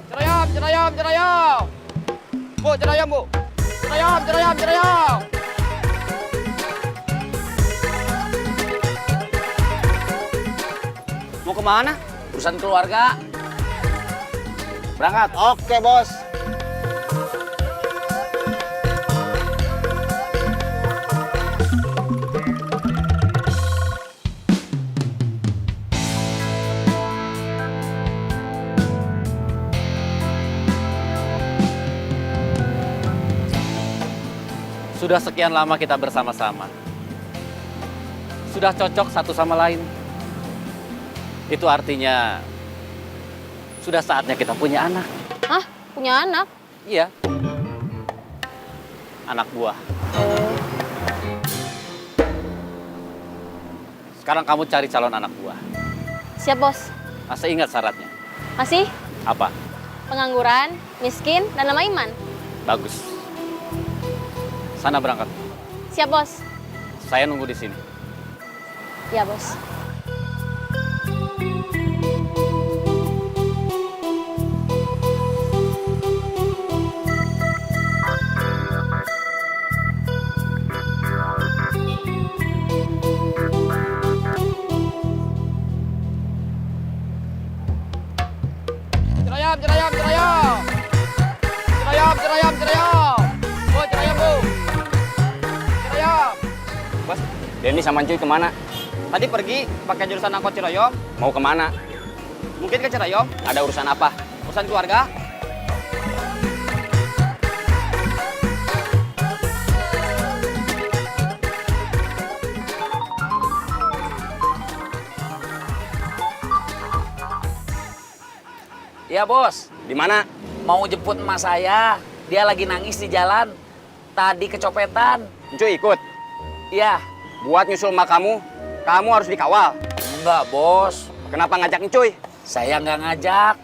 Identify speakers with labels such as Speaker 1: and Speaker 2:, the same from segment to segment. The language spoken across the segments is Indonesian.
Speaker 1: Cerayam, cerayam, cerayam. Bu, cerayam, Bu. Cerayam, cerayam, cerayam.
Speaker 2: Mau kemana? Urusan keluarga. Berangkat.
Speaker 3: Oke, Bos.
Speaker 2: Sudah sekian lama kita bersama-sama. Sudah cocok satu sama lain. Itu artinya sudah saatnya kita punya anak.
Speaker 4: Hah? Punya anak?
Speaker 2: Iya. Anak buah. Sekarang kamu cari calon anak buah.
Speaker 4: Siap, Bos.
Speaker 2: Masih ingat syaratnya?
Speaker 4: Masih?
Speaker 2: Apa?
Speaker 4: Pengangguran, miskin, dan lemah iman.
Speaker 2: Bagus. Sana berangkat.
Speaker 4: Siap, Bos.
Speaker 2: Saya nunggu di sini.
Speaker 4: Ya, Bos.
Speaker 1: Cerayam, cerayam, cerayam. Cerayam, cerayam, cerayam. Bu, cerayam, Bu. Cerayam.
Speaker 3: Bos, Denny sama Cuy kemana?
Speaker 1: Tadi pergi pakai jurusan angkot Ciroyom.
Speaker 3: Mau kemana?
Speaker 1: Mungkin ke Ciroyom.
Speaker 3: Ada urusan apa?
Speaker 1: Urusan keluarga.
Speaker 2: Iya, Bos.
Speaker 3: Di mana?
Speaker 2: Mau jemput emak saya. Dia lagi nangis di jalan. Tadi kecopetan.
Speaker 3: Cuy ikut.
Speaker 2: Iya.
Speaker 3: Buat nyusul emak kamu harus dikawal.
Speaker 2: Enggak, Bos.
Speaker 3: Kenapa ngajak Cuy?
Speaker 2: Saya nggak ngajak.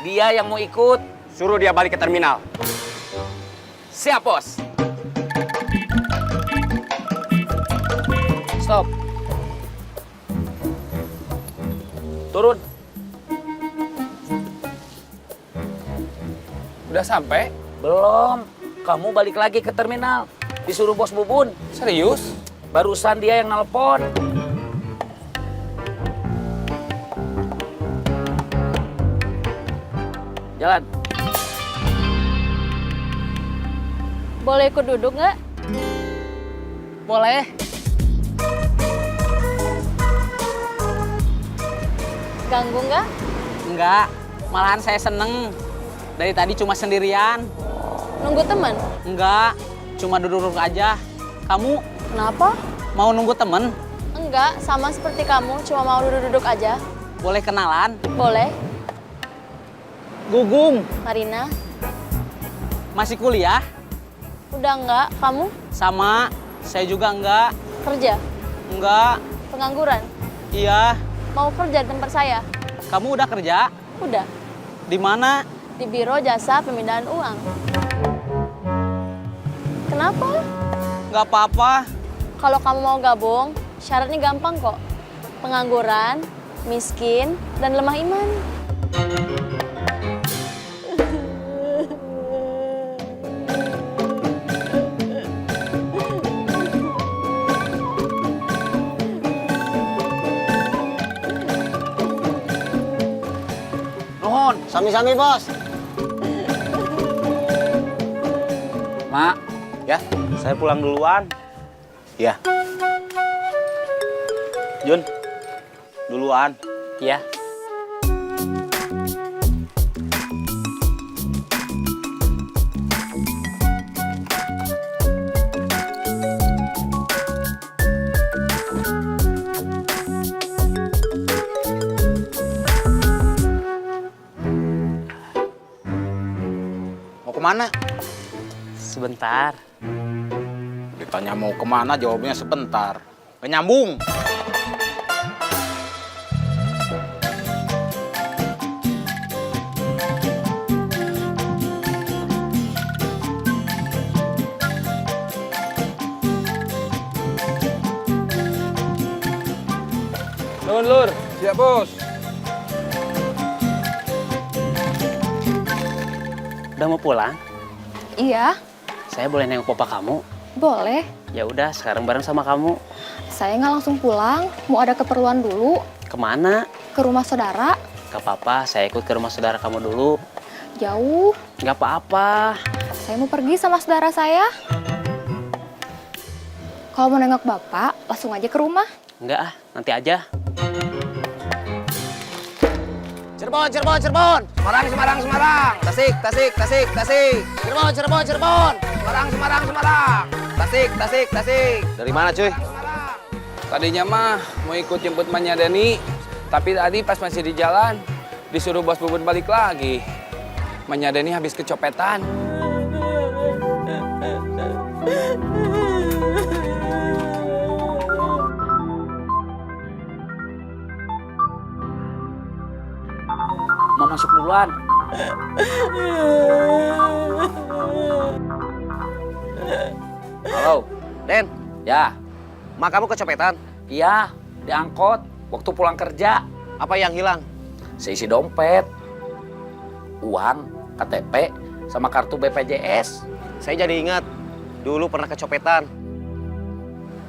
Speaker 2: Dia yang mau ikut.
Speaker 3: Suruh dia balik ke terminal.
Speaker 2: Siap, Bos. Stop. Turun.
Speaker 5: Udah sampai?
Speaker 2: Belum. Kamu balik lagi ke terminal. Disuruh Bos Bubun.
Speaker 5: Serius?
Speaker 2: Barusan dia yang nelpon. Jalan.
Speaker 4: Boleh ikut duduk nggak?
Speaker 2: Boleh.
Speaker 4: Ganggu nggak?
Speaker 6: Enggak, malahan saya seneng. Dari tadi cuma sendirian.
Speaker 4: Nunggu teman?
Speaker 6: Enggak, cuma duduk-duduk aja. Kamu
Speaker 4: Kenapa?
Speaker 6: mau nunggu temen?
Speaker 4: Enggak, sama seperti kamu, cuma mau duduk-duduk aja.
Speaker 6: Boleh kenalan?
Speaker 4: Boleh.
Speaker 6: Gugum,
Speaker 4: Marina?
Speaker 6: masih kuliah?
Speaker 4: Udah enggak? Kamu?
Speaker 6: Sama, saya juga enggak.
Speaker 4: Kerja?
Speaker 6: Enggak,
Speaker 4: Pengangguran?
Speaker 6: iya.
Speaker 4: Mau kerja di tempat saya?
Speaker 6: Kamu udah kerja?
Speaker 4: Udah.
Speaker 6: Di mana?
Speaker 4: Di Biro Jasa Pemindahan Uang. Kenapa?
Speaker 6: Enggak apa-apa.
Speaker 4: Kalau kamu mau gabung, syaratnya gampang kok. Pengangguran, miskin, dan lemah iman.
Speaker 2: Nuhun.
Speaker 3: Sami-sami, Bos.
Speaker 2: Mak.
Speaker 3: Ya, saya pulang duluan. Ya. Jun, duluan.
Speaker 2: Ya.
Speaker 5: Mau kemana?
Speaker 6: Sebentar.
Speaker 5: Ditanya mau kemana, jawabnya sebentar. Gak nyambung.
Speaker 1: Nuhun, Lur. Siap, Bos.
Speaker 3: Udah mau pulang?
Speaker 7: Iya,
Speaker 3: Saya boleh nengok papa kamu?
Speaker 7: boleh.
Speaker 3: Ya udah, sekarang bareng sama kamu.
Speaker 7: Saya nggak langsung pulang, mau ada keperluan dulu.
Speaker 3: Kemana?
Speaker 7: Ke rumah saudara,
Speaker 3: Gak apa-apa, saya ikut ke rumah saudara kamu dulu.
Speaker 7: jauh.
Speaker 3: Gak apa-apa.
Speaker 7: Saya mau pergi sama saudara saya. Kalau mau nengok bapak, langsung aja ke rumah.
Speaker 3: Enggak ah, nanti aja.
Speaker 1: Cirebon, Cirebon, Cirebon. Semarang, Semarang, Semarang. Tasik, Tasik, Tasik, Tasik. Cirebon, Cirebon, Cirebon. Semarang, Semarang, Semarang. Tasik, Tasik, Tasik.
Speaker 3: Dari mana cuy?
Speaker 8: Tadinya mah mau ikut jemput Manya Dani, tapi tadi pas masih di jalan disuruh bos Bubun balik lagi. Manya Dani habis kecopetan.
Speaker 2: Mau masuk duluan.
Speaker 1: Halo, Den.
Speaker 2: Ya,
Speaker 1: Mak kamu kecopetan?
Speaker 2: iya, diangkut waktu pulang kerja.
Speaker 1: Apa yang hilang?
Speaker 2: Seisi dompet, uang, KTP, sama kartu BPJS.
Speaker 1: Saya jadi ingat, dulu pernah kecopetan.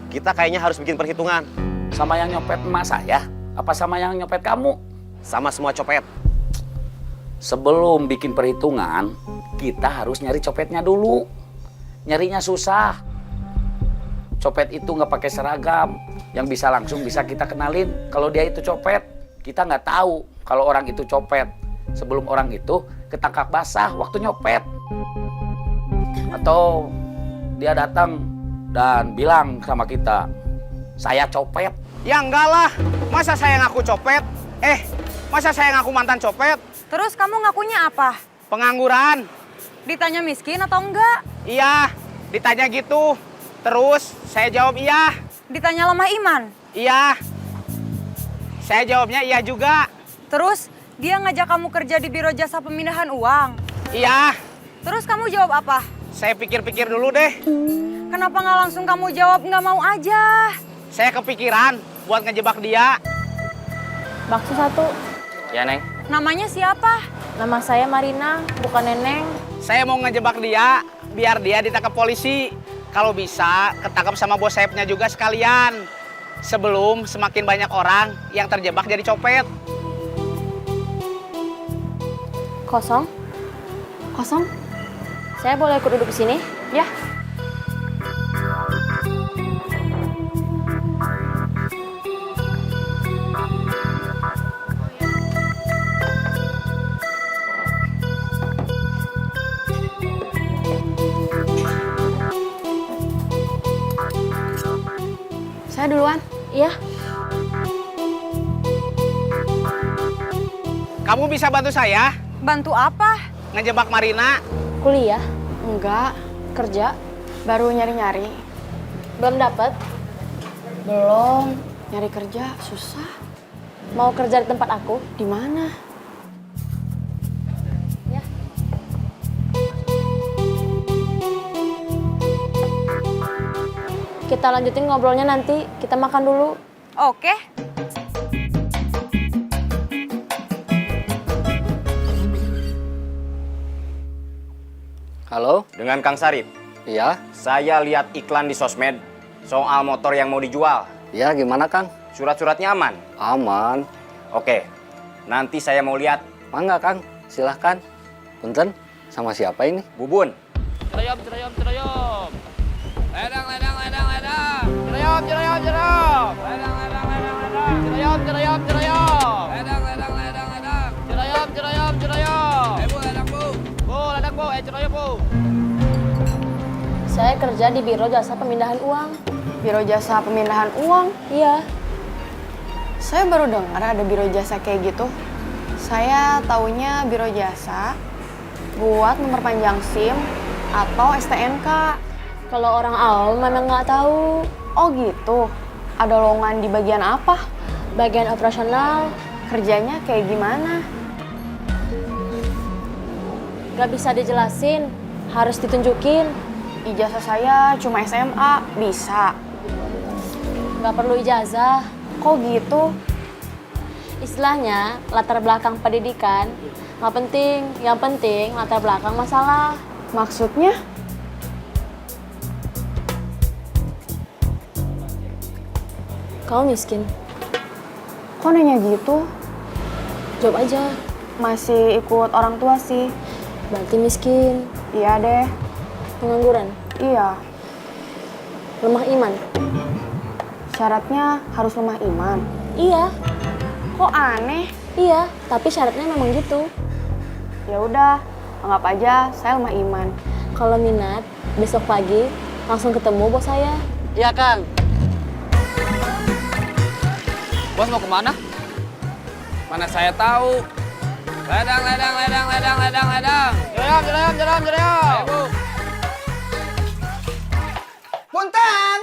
Speaker 1: Kita kayaknya harus bikin perhitungan.
Speaker 2: Sama yang nyopet emak saya, apa sama yang nyopet kamu?
Speaker 1: Sama semua copet.
Speaker 2: Sebelum bikin perhitungan, kita harus nyari copetnya dulu. Nyarinya susah. Copet itu nggak pakai seragam, yang bisa langsung bisa kita kenalin kalau dia itu copet. Kita nggak tahu kalau orang itu copet sebelum orang itu ketangkap basah waktu nyopet. Atau dia datang dan bilang sama kita, saya copet.
Speaker 1: Ya enggak lah, masa saya ngaku copet? Masa saya ngaku mantan copet?
Speaker 9: Terus kamu ngakunya apa?
Speaker 1: Pengangguran.
Speaker 9: Ditanya miskin atau enggak?
Speaker 1: Iya, ditanya gitu. Terus saya jawab iya.
Speaker 9: Ditanya lemah iman?
Speaker 1: Iya. Saya jawabnya iya juga.
Speaker 9: Terus dia ngajak kamu kerja di biro jasa pemindahan uang?
Speaker 1: Iya.
Speaker 9: Terus kamu jawab apa?
Speaker 1: Saya pikir-pikir dulu deh.
Speaker 9: Kenapa nggak langsung kamu jawab nggak mau aja?
Speaker 1: Saya kepikiran buat ngejebak dia.
Speaker 4: Bakso 1.
Speaker 3: Ya Neng.
Speaker 9: Namanya siapa?
Speaker 4: Nama saya Marina, bukan Neneng.
Speaker 1: Saya mau ngejebak dia biar dia ditangkap polisi. Kalau bisa ketangkap sama bos sayapnya juga sekalian. Sebelum semakin banyak orang yang terjebak jadi copet.
Speaker 4: Kosong? Kosong? Saya boleh ikut duduk di sini? Ya.
Speaker 7: Saya duluan.
Speaker 4: Iya.
Speaker 1: Kamu bisa bantu saya
Speaker 9: Bantu apa?
Speaker 1: ngejebak Marina?
Speaker 4: Kuliah?
Speaker 7: Enggak,
Speaker 4: Kerja?
Speaker 7: baru nyari-nyari.
Speaker 4: Belum dapat?
Speaker 7: Belum, nyari kerja susah.
Speaker 4: Mau kerja di tempat aku?
Speaker 7: Di mana?
Speaker 4: Ya. Kita lanjutin ngobrolnya nanti. Kita makan dulu.
Speaker 9: Oke.
Speaker 2: Halo?
Speaker 3: Dengan Kang Sarip.
Speaker 2: Iya?
Speaker 3: Saya lihat iklan di sosmed soal motor yang mau dijual.
Speaker 2: Iya, gimana Kang?
Speaker 3: Surat-suratnya aman?
Speaker 2: Aman.
Speaker 3: Oke. Nanti saya mau lihat.
Speaker 2: Mangga Kang, silahkan. Punten, sama siapa ini?
Speaker 3: Bubun.
Speaker 1: Cerayam, cerayam, cerayam.
Speaker 8: Ledang, ledang, ledang, ledang.
Speaker 1: Cerayam, cerayam, cerayam.
Speaker 8: Ledang, ledang, ledang, ledang.
Speaker 1: Cerayam, cerayam, cerayam.
Speaker 8: Ledang, ledang, ledang, ledang.
Speaker 1: Cerayam, cerayam, cerayam.
Speaker 8: Bu, ledang, Bu.
Speaker 1: Bu, ladang bu, cerayam bu.
Speaker 4: Saya kerja di Biro Jasa Pemindahan Uang.
Speaker 7: Biro jasa pemindahan uang.
Speaker 4: Iya.
Speaker 7: Saya baru dengar ada biro jasa kayak gitu. Saya taunya biro jasa buat memperpanjang SIM atau STNK.
Speaker 4: Kalau orang awam memang nggak tahu.
Speaker 7: Oh gitu. Ada lowongan di bagian apa?
Speaker 4: Bagian operasional
Speaker 7: Kerjanya kayak gimana?
Speaker 4: nggak bisa dijelasin, harus ditunjukin.
Speaker 7: Ijazah saya cuma SMA, bisa.
Speaker 4: Nggak perlu ijazah.
Speaker 7: Kok gitu?
Speaker 4: Istilahnya, latar belakang pendidikan nggak penting. Yang penting latar belakang masalah.
Speaker 7: Maksudnya?
Speaker 4: Kamu miskin.
Speaker 7: Kok nanya gitu?
Speaker 4: Jawab aja.
Speaker 7: Masih ikut orang tua sih.
Speaker 4: Berarti miskin.
Speaker 7: Iya deh.
Speaker 4: Pengangguran.
Speaker 7: Iya.
Speaker 4: Lemah iman.
Speaker 7: Syaratnya harus lemah iman.
Speaker 4: Iya.
Speaker 7: Kok aneh?
Speaker 4: Iya, tapi syaratnya memang gitu.
Speaker 7: Ya udah, anggap aja saya lemah iman.
Speaker 4: Kalau minat, besok pagi langsung ketemu bos saya.
Speaker 2: Iya, Kang.
Speaker 8: Bos mau kemana? Mana saya tahu. Ledang, ledang, ledang, ledang, ledang, ledang. Jeram. Ayo, Bu.
Speaker 1: Punten!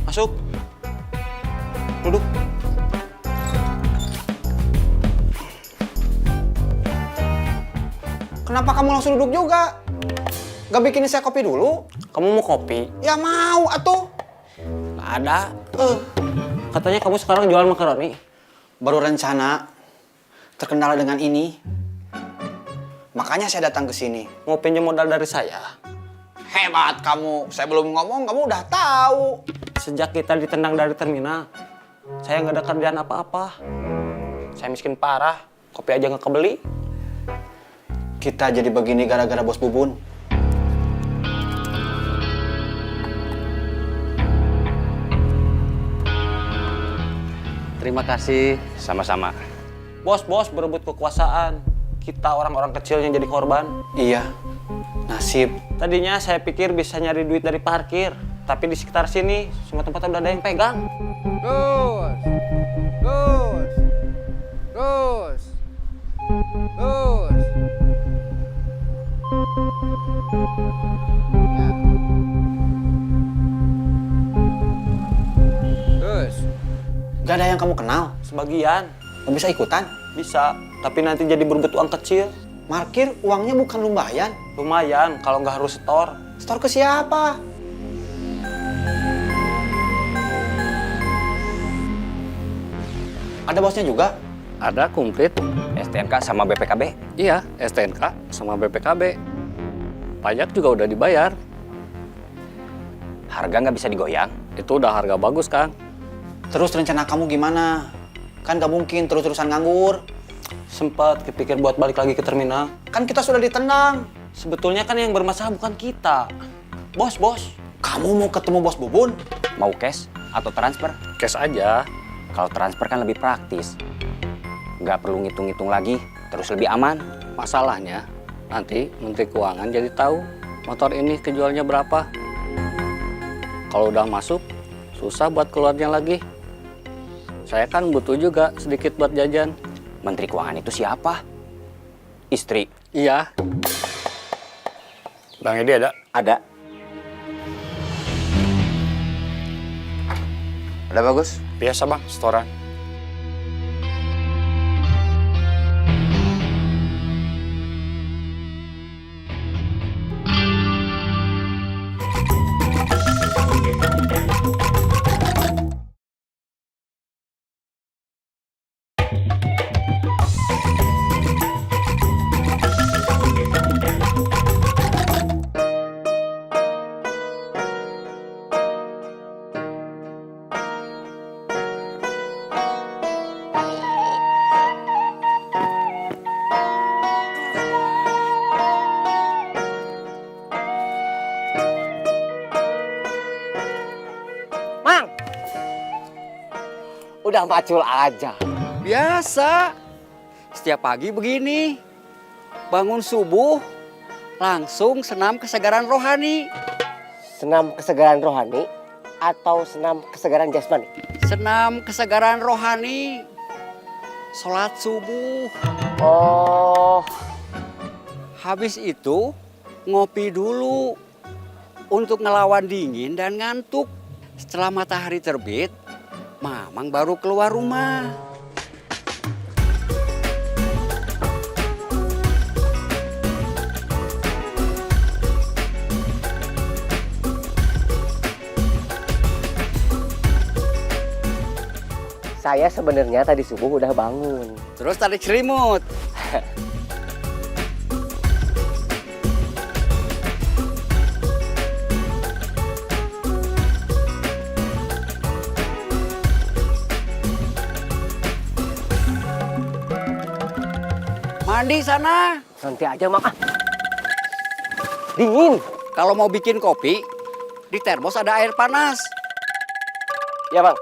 Speaker 3: Masuk. Duduk.
Speaker 1: Kenapa kamu langsung duduk juga? Gak bikinin saya kopi dulu?
Speaker 3: Kamu mau kopi?
Speaker 1: Ya mau, atuh.
Speaker 3: Nggak ada. Katanya kamu sekarang jual makaroni.
Speaker 1: Baru rencana, terkendala dengan ini. Makanya saya datang ke sini.
Speaker 3: Mau pinjam modal dari saya.
Speaker 1: Hebat kamu, saya belum ngomong, kamu udah tahu.
Speaker 3: Sejak kita ditendang dari terminal, saya nggak ada kerjaan apa-apa. Saya miskin parah, kopi aja nggak kebeli.
Speaker 1: Kita jadi begini gara-gara bos Bubun.
Speaker 2: Terima kasih.
Speaker 3: Sama-sama. Bos-bos berebut kekuasaan. Kita orang-orang kecil yang jadi korban.
Speaker 1: Iya, nasib.
Speaker 3: Tadinya saya pikir bisa nyari duit dari parkir. Tapi di sekitar sini, semua tempat udah ada yang pegang.
Speaker 8: Terus. Terus.
Speaker 1: Gak ada yang kamu kenal?
Speaker 3: Sebagian.
Speaker 1: Gak bisa ikutan?
Speaker 3: Bisa, tapi nanti jadi berebut uang kecil.
Speaker 1: Markir uangnya bukan lumayan.
Speaker 3: Lumayan kalau nggak harus setor.
Speaker 1: Store ke siapa? Ada bosnya juga?
Speaker 2: Ada komplit.
Speaker 3: STNK sama BPKB.
Speaker 2: Iya, STNK sama BPKB. Pajak juga udah dibayar.
Speaker 3: Harga nggak bisa digoyang.
Speaker 2: Itu udah harga bagus, Kang.
Speaker 1: Terus rencana kamu gimana? Kan gak mungkin terus-terusan nganggur.
Speaker 3: Sempat kepikir buat balik lagi ke terminal.
Speaker 1: Kan kita sudah ditendang.
Speaker 3: Sebetulnya kan yang bermasalah bukan kita. Bos.
Speaker 1: Kamu mau ketemu bos Bubun?
Speaker 3: Mau cash atau transfer?
Speaker 2: Cash aja.
Speaker 3: Kalau transfer kan lebih praktis. Nggak perlu ngitung-ngitung lagi, terus lebih aman.
Speaker 2: Masalahnya, nanti Menteri Keuangan jadi tahu motor ini kejualnya berapa. Kalau udah masuk, susah buat keluarnya lagi. Saya kan butuh juga sedikit buat jajan.
Speaker 3: Menteri Keuangan itu siapa? Istri?
Speaker 2: Iya.
Speaker 5: Bang Edi ada?
Speaker 3: Ada.
Speaker 5: Ada bagus? Biasa bang, setoran.
Speaker 10: Udah macul aja.
Speaker 6: Biasa. Setiap pagi begini. Bangun subuh, langsung senam kesegaran rohani.
Speaker 10: Senam kesegaran rohani atau senam kesegaran jasmani?
Speaker 6: Senam kesegaran rohani. Sholat subuh.
Speaker 10: Oh.
Speaker 6: Habis itu, ngopi dulu. Untuk ngelawan dingin dan ngantuk. Setelah matahari terbit, Mamang baru keluar rumah.
Speaker 10: Saya sebenarnya tadi subuh udah bangun.
Speaker 6: Terus tarik selimut. Mandi sana.
Speaker 10: Nanti aja, Mang. Dingin.
Speaker 6: Kalau mau bikin kopi, di termos ada air panas.
Speaker 10: Ya, Bang.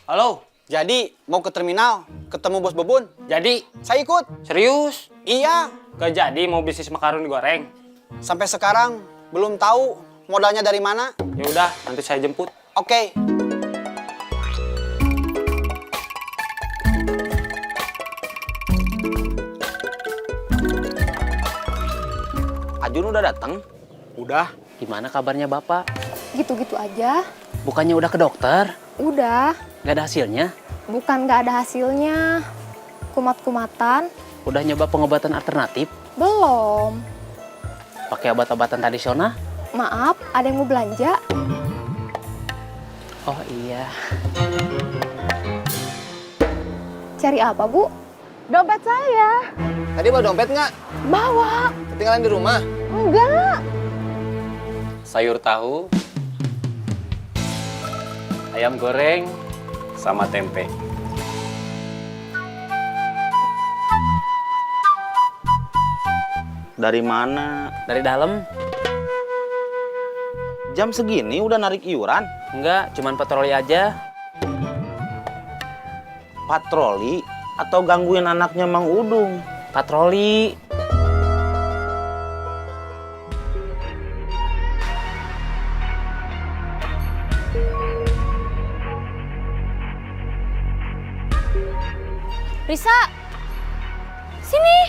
Speaker 3: Halo, jadi mau ke terminal, ketemu Bos Bebun. Jadi, saya ikut. Serius? Iya. Gak jadi mau bisnis makaroni goreng. Sampai sekarang belum tahu modalnya dari mana. Ya udah, nanti saya jemput. Oke. Ajun udah datang?
Speaker 1: Udah.
Speaker 2: Gimana kabarnya Bapak?
Speaker 7: Gitu-gitu aja.
Speaker 2: Bukannya udah ke dokter?
Speaker 7: Udah.
Speaker 2: Gak ada hasilnya?
Speaker 7: Bukan nggak ada hasilnya. Kumat-kumatan.
Speaker 2: Udah nyoba pengobatan alternatif?
Speaker 7: Belum.
Speaker 2: Pakai obat-obatan tradisional?
Speaker 7: Maaf, ada yang mau belanja?
Speaker 2: Oh iya.
Speaker 7: Cari apa, Bu? Dompet saya.
Speaker 3: Tadi bawa dompet nggak?
Speaker 7: Bawa.
Speaker 3: Ketinggalan di rumah?
Speaker 7: Enggak.
Speaker 2: Sayur tahu, ayam goreng, sama tempe.
Speaker 5: Dari mana?
Speaker 2: Dari dalam?
Speaker 5: Jam segini udah narik iuran?
Speaker 2: Enggak, cuman patroli aja.
Speaker 5: Patroli atau gangguin anaknya Mang Udung?
Speaker 2: Patroli.
Speaker 4: Risa, sini.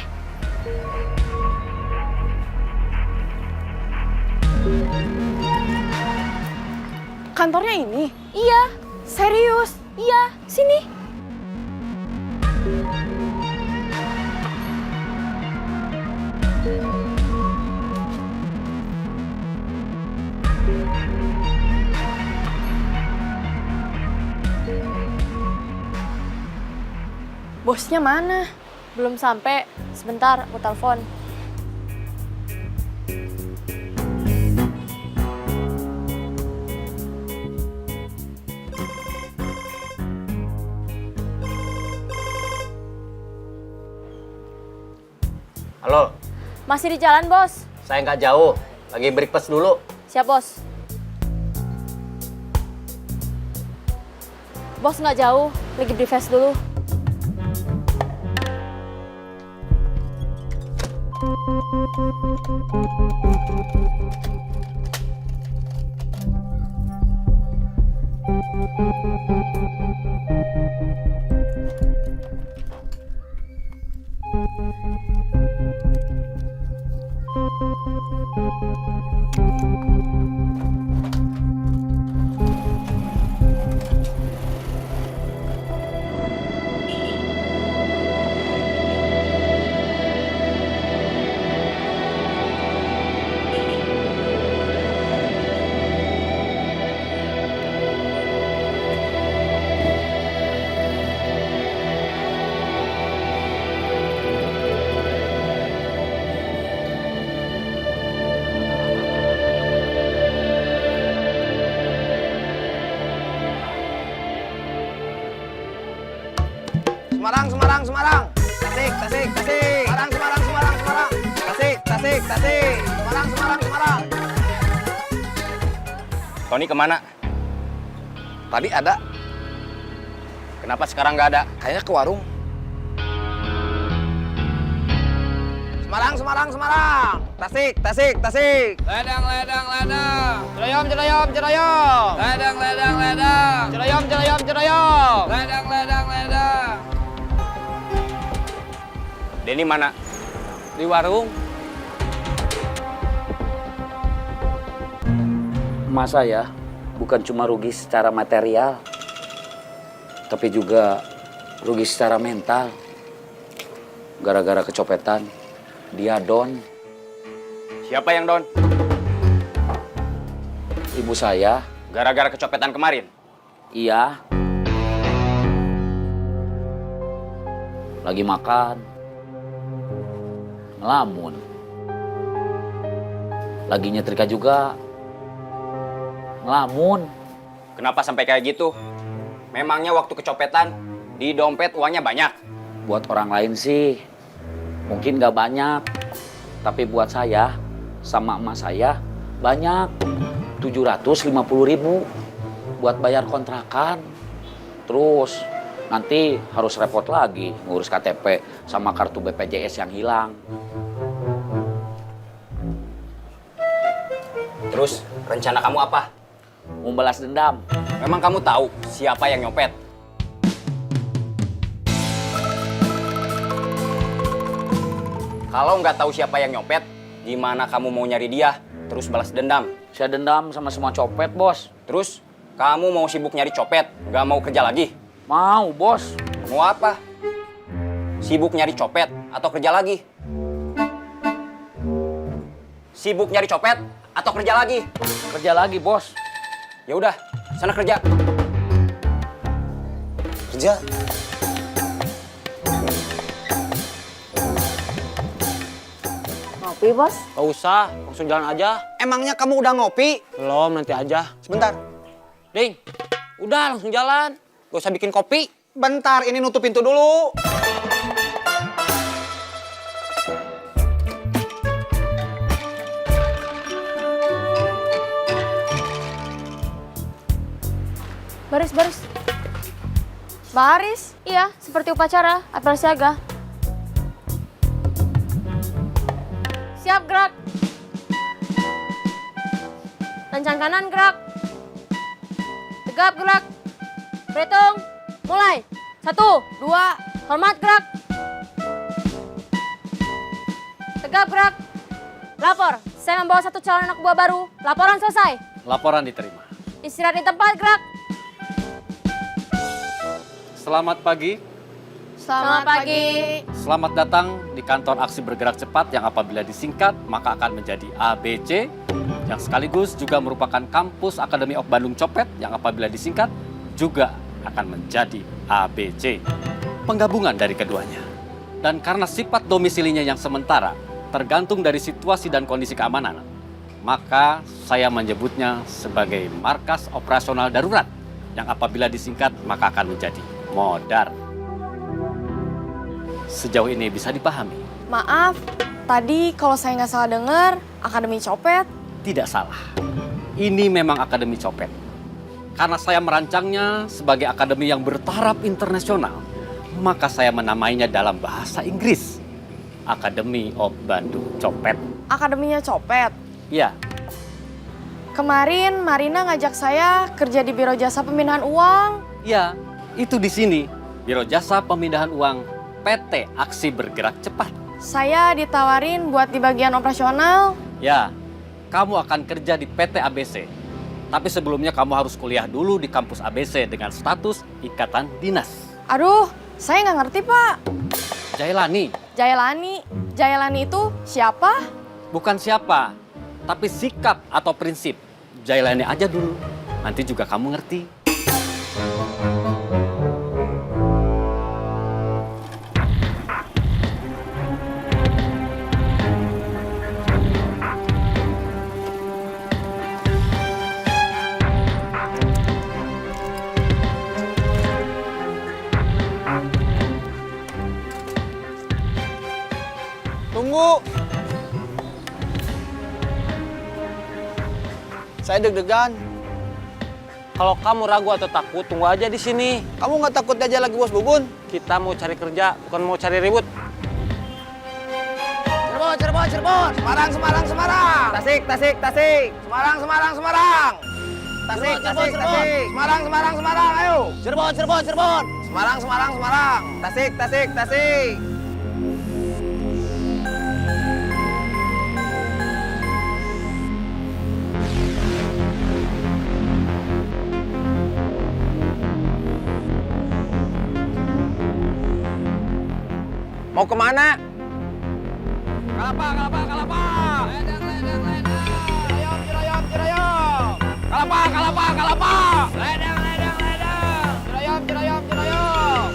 Speaker 7: Kantornya ini?
Speaker 4: Iya,
Speaker 7: Serius?
Speaker 4: iya, sini.
Speaker 7: Bosnya mana?
Speaker 4: Belum sampai. Sebentar, aku telepon.
Speaker 3: Halo,
Speaker 4: Masih di jalan, Bos.
Speaker 3: saya nggak jauh. Lagi breakfast dulu.
Speaker 4: Siap, Bos. Bos nggak jauh, lagi breakfast dulu.
Speaker 3: Semarang, Semarang, Semarang. Tasik, Tasik, Tasik. Semarang, Semarang, Semarang, Semarang. Tasik, Tasik, Tasik. Semarang, Semarang, Semarang. Tony kemana? Tadi ada. Kenapa sekarang nggak ada? Kayaknya ke warung. Semarang, Semarang, Semarang. Tasik, Tasik, Tasik.
Speaker 8: Ledang, ledang, ledang.
Speaker 3: Ceroyom, Ceroyom, Ceroyom.
Speaker 8: Ledang, ledang, ledang.
Speaker 3: Ceroyom, Ceroyom, Ceroyom.
Speaker 8: Ledang, ledang, ledang.
Speaker 3: Denny mana?
Speaker 8: Di warung.
Speaker 6: Mas saya bukan cuma rugi secara material, tapi juga rugi secara mental. Gara-gara kecopetan, dia down.
Speaker 3: Siapa yang down?
Speaker 6: Ibu saya,
Speaker 3: Gara-gara kecopetan kemarin?
Speaker 6: iya. Lagi makan. Ngelamun. Lagi nyetrika juga. Ngelamun.
Speaker 3: Kenapa sampai kayak gitu? Memangnya waktu kecopetan, di dompet uangnya banyak?
Speaker 6: Buat orang lain sih, mungkin nggak banyak. Tapi buat saya, sama emak saya, banyak. 750.000 buat bayar kontrakan. Terus nanti harus repot lagi ngurus KTP sama kartu BPJS yang hilang.
Speaker 3: Terus, rencana kamu apa?
Speaker 6: Mau balas dendam.
Speaker 3: Memang kamu tahu siapa yang nyopet? Kalau nggak tahu siapa yang nyopet, gimana kamu mau nyari dia, terus balas dendam?
Speaker 6: Saya dendam sama semua copet, bos.
Speaker 3: Terus, kamu mau sibuk nyari copet, nggak mau kerja lagi?
Speaker 6: Mau, bos.
Speaker 3: Mau apa? Sibuk nyari copet atau kerja lagi? Sibuk nyari copet atau kerja lagi?
Speaker 6: Kerja lagi, bos.
Speaker 3: Ya udah, sana kerja. Kerja.
Speaker 4: Ngopi, Bos?
Speaker 3: Gak usah, langsung jalan aja. Emangnya kamu udah ngopi? Belum, nanti aja. Sebentar. Ding, udah langsung jalan. Gak usah bikin kopi. Bentar, ini nutup pintu dulu.
Speaker 4: Baris, baris. Baris? Iya, seperti upacara, apel siaga. Siap, gerak. Lencang kanan, gerak. Tegap, gerak. Berhitung, mulai. 1, 2, hormat, gerak. Tegap, gerak. Lapor, saya membawa 1 calon anak buah baru. Laporan selesai.
Speaker 2: Laporan diterima.
Speaker 4: Istirahat di tempat, gerak.
Speaker 2: Selamat pagi.
Speaker 4: Selamat pagi.
Speaker 2: Selamat datang di kantor aksi bergerak cepat yang apabila disingkat maka akan menjadi ABC, yang sekaligus juga merupakan kampus Academy of Bandung Copet yang apabila disingkat juga akan menjadi ABC. Penggabungan dari keduanya. Dan karena sifat domisilinya yang sementara tergantung dari situasi dan kondisi keamanan, maka saya menyebutnya sebagai markas operasional darurat yang apabila disingkat maka akan menjadi Modar. Sejauh ini bisa dipahami?
Speaker 7: Maaf, tadi kalau saya nggak salah dengar, Akademi Copet.
Speaker 2: Tidak salah. Ini memang Akademi Copet. Karena saya merancangnya sebagai akademi yang bertaraf internasional, maka saya menamainya dalam bahasa Inggris. Academy of Bandung Copet.
Speaker 7: Akademinya Copet.
Speaker 2: Ya,
Speaker 7: Kemarin Marina ngajak saya kerja di Biro Jasa Pemindahan Uang.
Speaker 2: ya, itu di sini. Biro Jasa Pemindahan Uang PT Aksi Bergerak Cepat.
Speaker 7: Saya ditawarin buat di bagian operasional.
Speaker 2: Ya, kamu akan kerja di PT ABC. Tapi sebelumnya kamu harus kuliah dulu di kampus ABC dengan status ikatan dinas.
Speaker 7: Aduh, saya nggak ngerti, Pak.
Speaker 2: Jailani,
Speaker 7: Jailani. Jailani itu siapa?
Speaker 2: bukan siapa, tapi sikap atau prinsip. Jailani aja dulu, nanti juga kamu ngerti.
Speaker 3: Tunggu. Saya deg-degan.
Speaker 8: Kalau kamu ragu atau takut, tunggu aja di sini.
Speaker 3: Kamu nggak takut aja lagi bos bubun?
Speaker 8: Kita mau cari kerja, bukan mau cari ribut.
Speaker 1: Cirebon, Cirebon, Cirebon. Semarang, Semarang, Semarang. Tasik, Tasik, Tasik. Semarang, Semarang, Semarang. Tasik, Tasik, Tasik. Semarang, Semarang, Semarang. Ayo. Cirebon, Cirebon, Cirebon. Semarang, Semarang, Semarang. Tasik, Tasik, Tasik.
Speaker 8: Mau kemana?
Speaker 1: Kalapa, kalapa, kalapa. Ledang, ledang. Kalapa, kalapa, kalapa. Ledang, ledang, ledang. Ciroyom, ciroyom, ciroyom.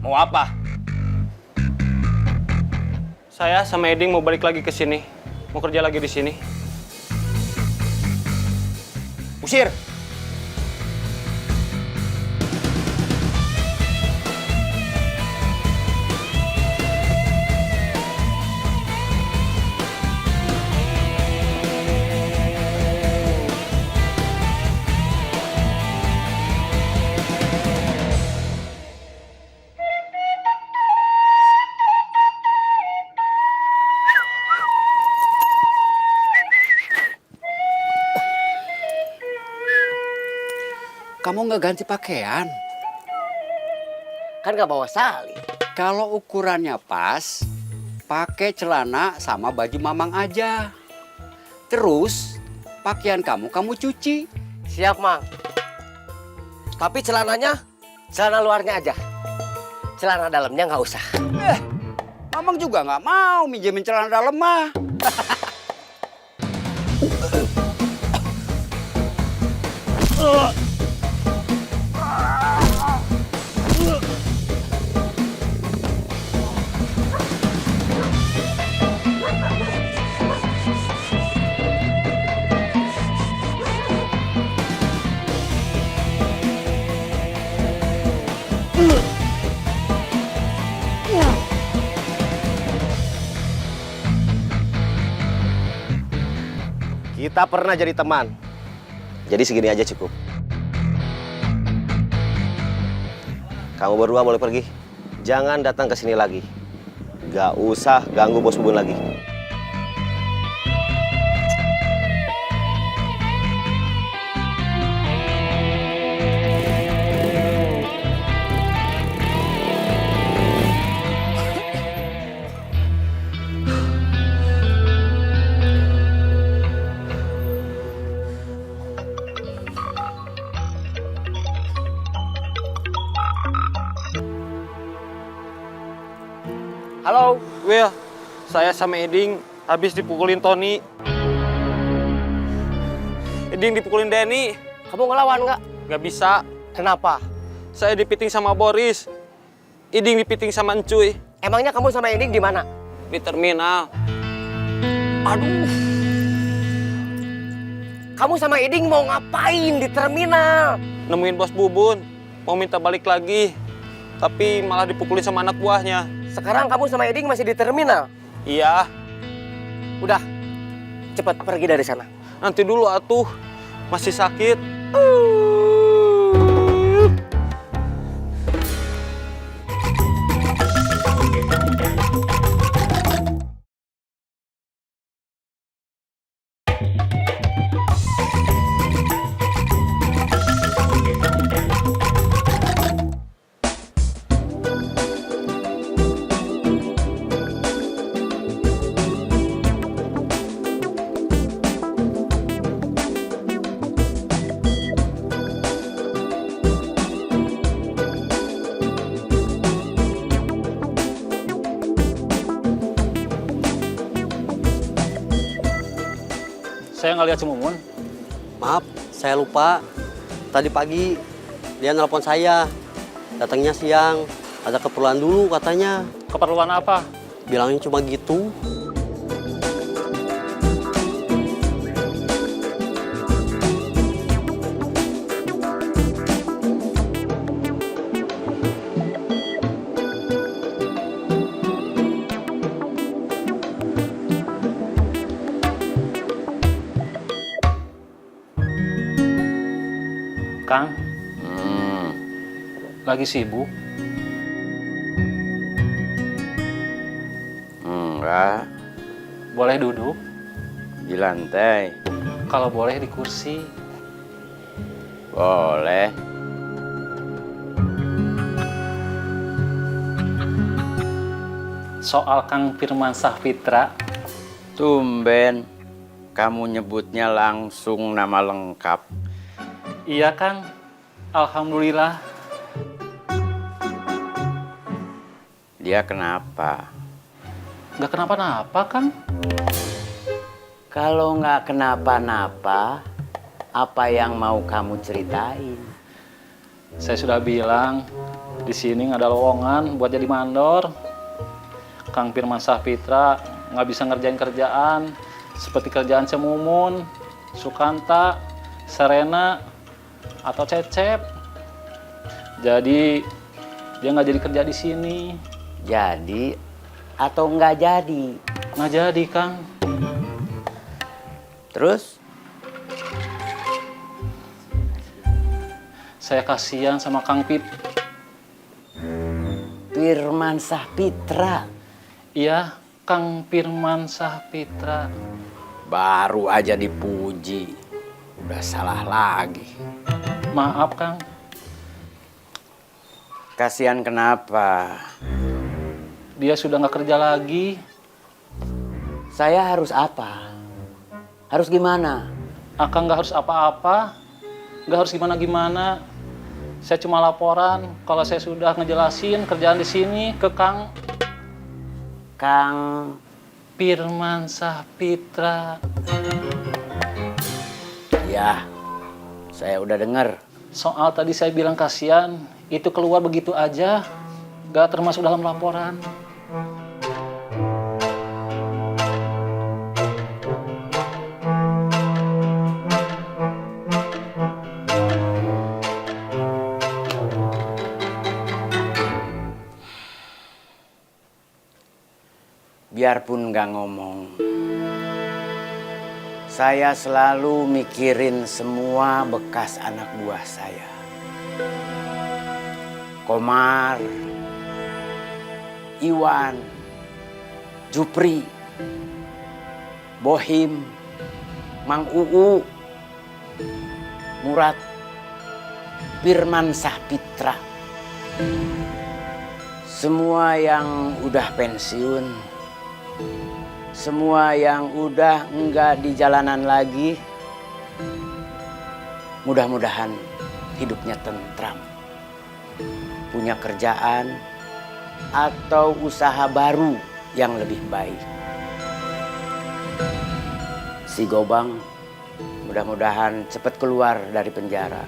Speaker 3: Mau apa? Saya sama Eding mau balik lagi ke sini. Mau kerja lagi di sini.
Speaker 1: Usir.
Speaker 6: Kamu nggak ganti pakaian?
Speaker 10: Kan gak bawa salin.
Speaker 6: Kalau ukurannya pas, pakai celana sama baju mamang aja. Terus, pakaian kamu cuci.
Speaker 10: Siap, Mang. Tapi celananya, celana luarnya aja. Celana dalamnya nggak usah.
Speaker 6: Mamang juga nggak mau minjemin celana dalam mah.
Speaker 1: Kita pernah jadi teman. Jadi segini aja cukup. Kamu berdua boleh pergi. Jangan datang ke sini lagi. Gak usah ganggu bos Bubun lagi.
Speaker 3: Halo, Will. Saya sama Eding habis dipukulin Tony. Eding dipukulin Denny.
Speaker 10: Kamu ngelawan nggak?
Speaker 3: Gak bisa.
Speaker 10: Kenapa?
Speaker 3: Saya dipiting sama Boris. Eding dipiting sama Encuy.
Speaker 10: Emangnya kamu sama Eding di mana?
Speaker 3: Di terminal.
Speaker 10: Aduh. Kamu sama Eding mau ngapain di terminal?
Speaker 3: Nemuin bos Bubun. Mau minta balik lagi. Tapi malah dipukulin sama anak buahnya.
Speaker 10: Sekarang kamu sama Eding masih di terminal?
Speaker 3: Iya.
Speaker 10: Udah, cepat pergi dari sana.
Speaker 3: Nanti dulu atuh. Masih sakit.
Speaker 2: Saya nggak lihat si Mumun.
Speaker 11: Maaf, saya lupa. Tadi pagi dia nelpon saya. Datangnya siang. Ada keperluan dulu katanya.
Speaker 2: Keperluan apa?
Speaker 11: Bilangnya cuma gitu.
Speaker 2: Kang, lagi sibuk?
Speaker 6: Enggak,
Speaker 2: Boleh duduk?
Speaker 6: di lantai.
Speaker 2: Kalau boleh di kursi.
Speaker 6: Boleh.
Speaker 2: soal Kang Firman Sahpitra.
Speaker 12: Tumben, kamu nyebutnya langsung nama lengkap.
Speaker 2: Iya, Kang. Alhamdulillah.
Speaker 12: Dia kenapa?
Speaker 2: Nggak kenapa-napa, Kang.
Speaker 12: Kalau nggak kenapa-napa, apa yang mau kamu ceritain?
Speaker 2: Saya sudah bilang, di sini nggak ada lowongan buat jadi mandor. Kang Firman Sahpitra nggak bisa ngerjain kerjaan seperti kerjaan Cemumun, Sukanta, Serena, atau Cecep. Jadi dia nggak jadi kerja di sini.
Speaker 12: Jadi atau nggak jadi?
Speaker 2: Nggak jadi, Kang.
Speaker 12: Terus?
Speaker 2: Saya kasihan sama Kang Pip.
Speaker 12: Firman Sahpitra.
Speaker 2: Iya, Kang Firman Sahpitra.
Speaker 12: Baru aja dipuji, udah salah lagi.
Speaker 2: Maaf, Kang.
Speaker 12: Kasihan kenapa?
Speaker 2: Dia sudah nggak kerja lagi.
Speaker 12: Saya harus apa? Harus gimana?
Speaker 2: Akang nggak harus apa-apa, nggak harus gimana-gimana. Saya cuma laporan kalau saya sudah ngejelasin kerjaan di sini ke Kang Firman Sahpitra.
Speaker 12: Ya, saya udah dengar.
Speaker 2: Soal tadi saya bilang kasihan, itu keluar begitu aja, nggak termasuk dalam laporan.
Speaker 12: Biarpun nggak ngomong, saya selalu mikirin semua bekas anak buah saya. Komar, Iwan, Jupri, Bohim, Mang Uu, Murad, Firman Sahpitra. Semua yang udah pensiun, semua yang udah enggak di jalanan lagi, mudah-mudahan hidupnya tentram, punya kerjaan atau usaha baru yang lebih baik. Si Gobang mudah-mudahan cepat keluar dari penjara.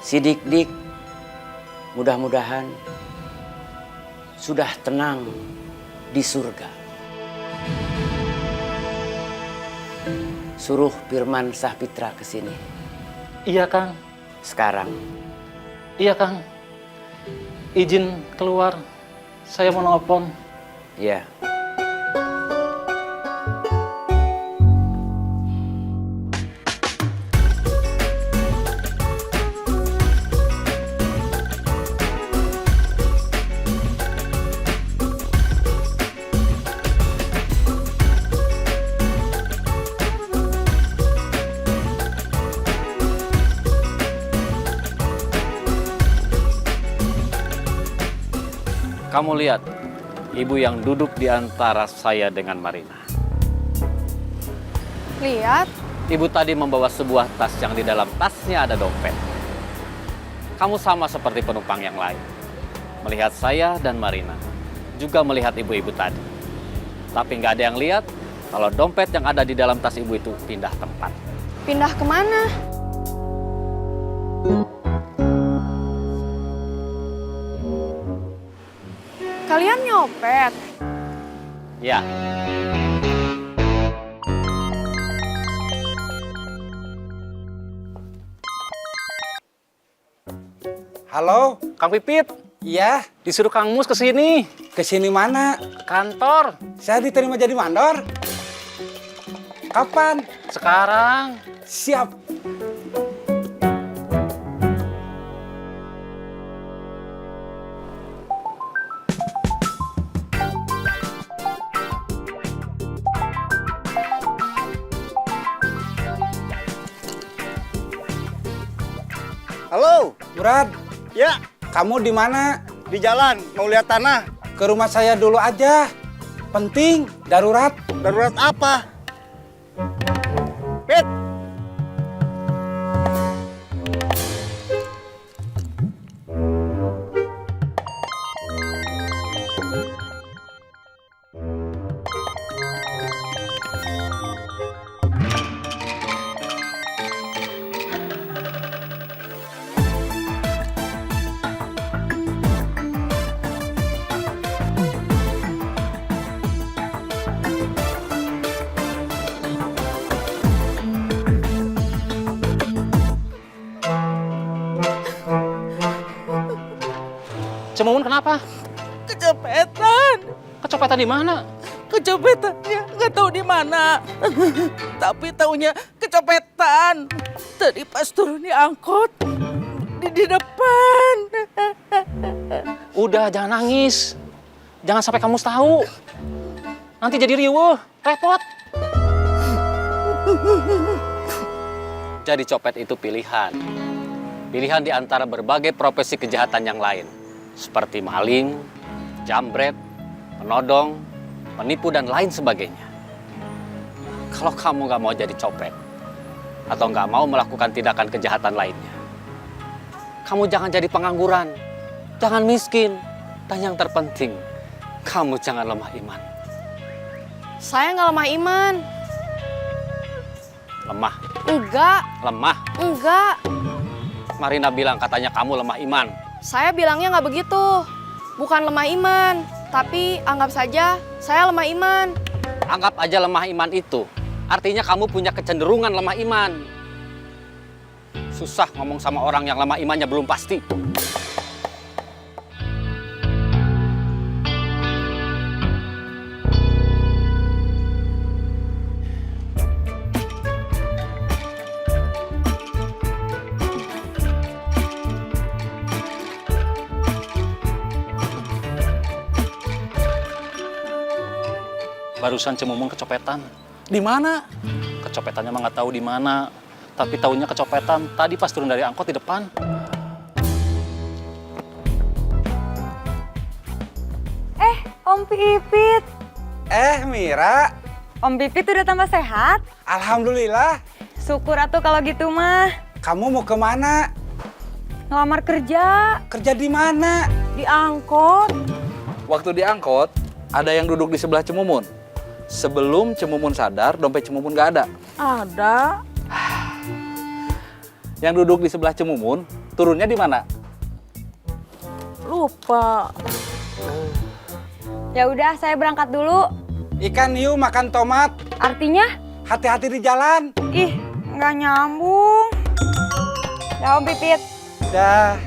Speaker 12: Si Dik-Dik mudah-mudahan sudah tenang di surga. Suruh Firman Sahpitra ke sini.
Speaker 2: Iya, Kang.
Speaker 12: Sekarang.
Speaker 2: Iya, Kang. Izin keluar. Saya mau nelfon.
Speaker 12: Iya.
Speaker 2: Kamu lihat, ibu yang duduk di antara saya dengan Marina.
Speaker 7: Lihat,
Speaker 2: Ibu tadi membawa sebuah tas yang di dalam tasnya ada dompet. Kamu sama seperti penumpang yang lain. Melihat saya dan Marina, juga melihat ibu-ibu tadi. Tapi nggak ada yang lihat kalau dompet yang ada di dalam tas ibu itu pindah tempat.
Speaker 7: pindah kemana? Kalian nyopet?
Speaker 2: Ya.
Speaker 3: Halo,
Speaker 2: Kang Pipit.
Speaker 3: iya.
Speaker 2: Disuruh Kang Mus ke sini.
Speaker 3: Ke sini mana?
Speaker 2: Kantor.
Speaker 3: Saya diterima jadi mandor. Kapan?
Speaker 2: Sekarang.
Speaker 3: Siap.
Speaker 1: Halo,
Speaker 3: Murad,
Speaker 1: ya,
Speaker 3: kamu di mana?
Speaker 1: di jalan mau lihat tanah.
Speaker 5: Ke rumah saya dulu aja. Penting, darurat.
Speaker 1: Darurat apa? Pit.
Speaker 2: Cemumun kenapa?
Speaker 12: Kecopetan.
Speaker 2: Kecopetan di mana?
Speaker 12: Kecopetannya nggak tahu di mana. Tapi taunya kecopetan. Tadi pas turun di angkot di depan.
Speaker 2: Udah, jangan nangis. Jangan sampai kamu tahu. Nanti jadi riweuh, repot. Jadi copet itu pilihan. Pilihan di antara berbagai profesi kejahatan yang lain. Seperti maling, jambret, penodong, penipu, dan lain sebagainya. Kalau kamu nggak mau jadi copet, atau nggak mau melakukan tindakan kejahatan lainnya, kamu jangan jadi pengangguran, jangan miskin, dan yang terpenting, kamu jangan lemah iman.
Speaker 7: Saya nggak lemah iman.
Speaker 2: Lemah?
Speaker 7: Enggak.
Speaker 2: Lemah?
Speaker 7: Enggak.
Speaker 2: Marina bilang katanya kamu lemah iman.
Speaker 7: Saya bilangnya nggak begitu. Bukan lemah iman. Tapi anggap saja saya lemah iman.
Speaker 2: Anggap aja lemah iman itu. Artinya kamu punya kecenderungan lemah iman. Susah ngomong sama orang yang lemah imannya belum pasti. Barusan Cemumun kecopetan.
Speaker 5: Di mana?
Speaker 2: Kecopetannya mah nggak tahu di mana. Tapi taunya kecopetan. Tadi pas turun dari angkot di depan.
Speaker 9: Om Pipit.
Speaker 5: Mira.
Speaker 9: Om Pipit udah tambah sehat?
Speaker 5: Alhamdulillah.
Speaker 9: Syukur atuh kalau gitu mah.
Speaker 5: Kamu mau kemana?
Speaker 9: Ngelamar kerja.
Speaker 5: Kerja di mana?
Speaker 9: Di angkot.
Speaker 5: Waktu di angkot, ada yang duduk di sebelah Cemumun. Sebelum Cemumun sadar, dompet Cemumun nggak ada.
Speaker 9: Ada.
Speaker 5: Yang duduk di sebelah Cemumun, turunnya di mana?
Speaker 9: Lupa. Ya udah, saya berangkat dulu.
Speaker 5: Ikan hiu makan tomat.
Speaker 9: Artinya?
Speaker 5: Hati-hati di jalan.
Speaker 9: Ih, nggak nyambung. Ya Om Pipit.
Speaker 5: Dah.